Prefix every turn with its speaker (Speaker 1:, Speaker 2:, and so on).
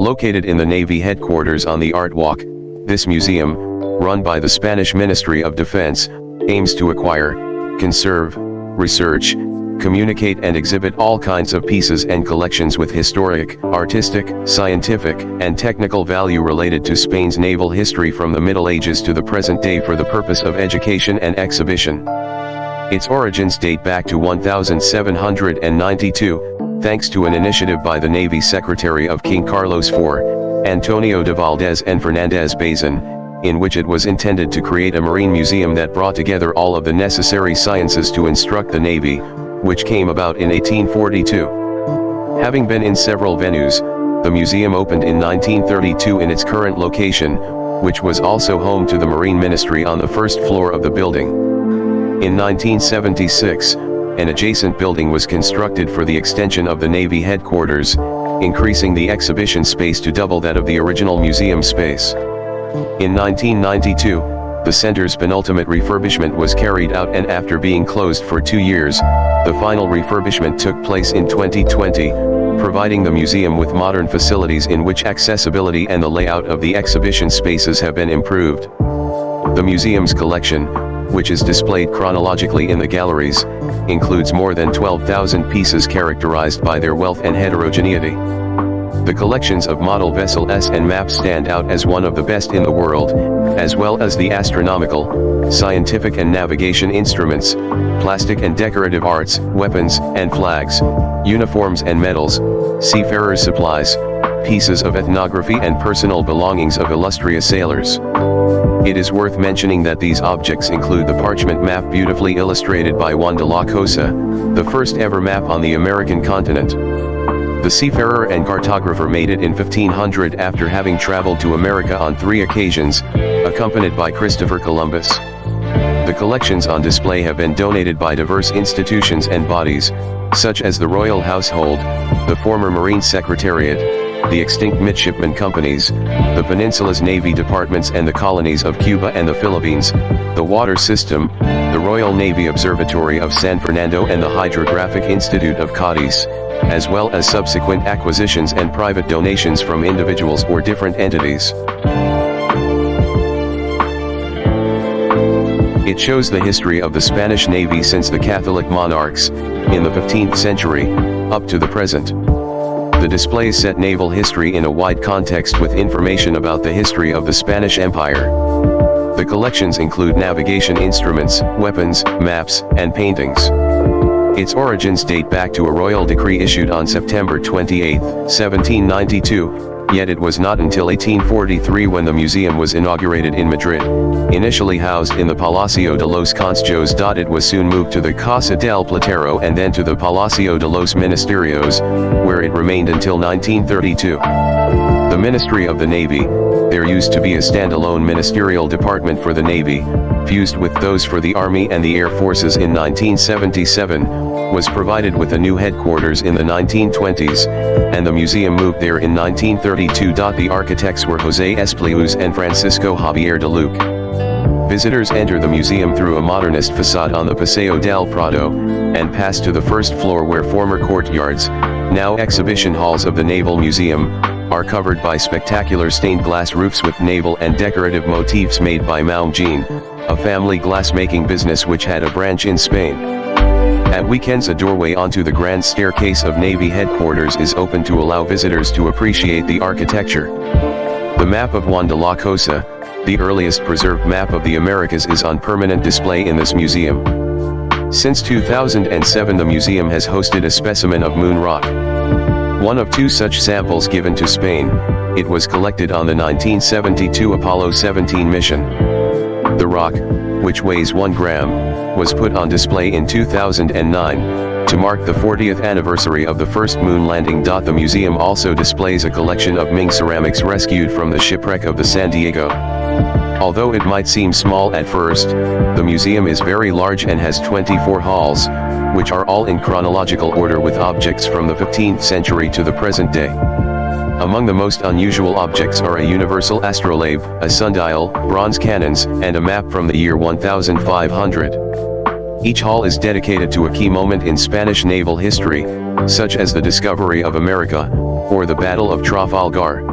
Speaker 1: Located in the Navy headquarters on the Art Walk, this museum, run by the Spanish Ministry of Defense, aims to acquire, conserve, research, communicate and exhibit all kinds of pieces and collections with historic, artistic, scientific, and technical value related to Spain's naval history from the Middle Ages to the present day for the purpose of education and exhibition. Its origins date back to 1792, thanks to an initiative by the Navy Secretary of King Carlos IV, Antonio de Valdez and Fernandez Bazan, in which it was intended to create a marine museum that brought together all of the necessary sciences to instruct the Navy, which came about in 1842. Having been in several venues, the museum opened in 1932 in its current location, which was also home to the Marine Ministry on the first floor of the building. In 1976, an adjacent building was constructed for the extension of the Navy headquarters, increasing the exhibition space to double that of the original museum space. In 1992, the center's penultimate refurbishment was carried out, and after being closed for 2 years, the final refurbishment took place in 2020, providing the museum with modern facilities in which accessibility and the layout of the exhibition spaces have been improved. The museum's collection, which is displayed chronologically in the galleries, includes more than 12,000 pieces characterized by their wealth and heterogeneity. The collections of model vessels and maps stand out as one of the best in the world, as well as the astronomical, scientific and navigation instruments, plastic and decorative arts, weapons and flags, uniforms and medals, seafarers' supplies, pieces of ethnography and personal belongings of illustrious sailors. It is worth mentioning that these objects include the parchment map beautifully illustrated by Juan de la Cosa, the first ever map on the American continent. The seafarer and cartographer made it in 1500 after having traveled to America on 3 occasions, accompanied by Christopher Columbus. The collections on display have been donated by diverse institutions and bodies, such as the Royal Household, the former Marine Secretariat, the extinct midshipman companies, the Peninsula's Navy departments and the colonies of Cuba and the Philippines, the water system, the Royal Navy Observatory of San Fernando and the Hydrographic Institute of Cadiz, as well as subsequent acquisitions and private donations from individuals or different entities. It shows the history of the Spanish Navy since the Catholic monarchs, in the 15th century, up to the present. The displays set naval history in a wide context with information about the history of the Spanish Empire. The collections include navigation instruments, weapons, maps, and paintings. Its origins date back to a royal decree issued on September 28, 1792, yet it was not until 1843 when the museum was inaugurated in Madrid. Initially housed in the Palacio de los Consejos, it was soon moved to the Casa del Platero and then to the Palacio de los Ministerios, where it remained until 1932. The Ministry of the Navy, there used to be a standalone ministerial department for the Navy, fused with those for the Army and the Air Forces in 1977, was provided with a new headquarters in the 1920s, and the museum moved there in 1932. The architects were José Esplius and Francisco Javier de Luque. Visitors enter the museum through a modernist facade on the Paseo del Prado, and pass to the first floor where former courtyards, now exhibition halls of the Naval Museum, are covered by spectacular stained glass roofs with naval and decorative motifs made by Maumjean, a family glass-making business which had a branch in Spain. At weekends a doorway onto the grand staircase of Navy headquarters is open to allow visitors to appreciate the architecture. The map of Juan de la Cosa, the earliest preserved map of the Americas, is on permanent display in this museum. Since 2007 the museum has hosted a specimen of moon rock. One of 2 such samples given to Spain, it was collected on the 1972 Apollo 17 mission. The rock, which weighs 1 gram, was put on display in 2009, to mark the 40th anniversary of the first moon landing. The museum also displays a collection of Ming ceramics rescued from the shipwreck of the San Diego. Although it might seem small at first, the museum is very large and has 24 halls, which are all in chronological order with objects from the 15th century to the present day. Among the most unusual objects are a universal astrolabe, a sundial, bronze cannons, and a map from the year 1500. Each hall is dedicated to a key moment in Spanish naval history, such as the discovery of America, or the Battle of Trafalgar.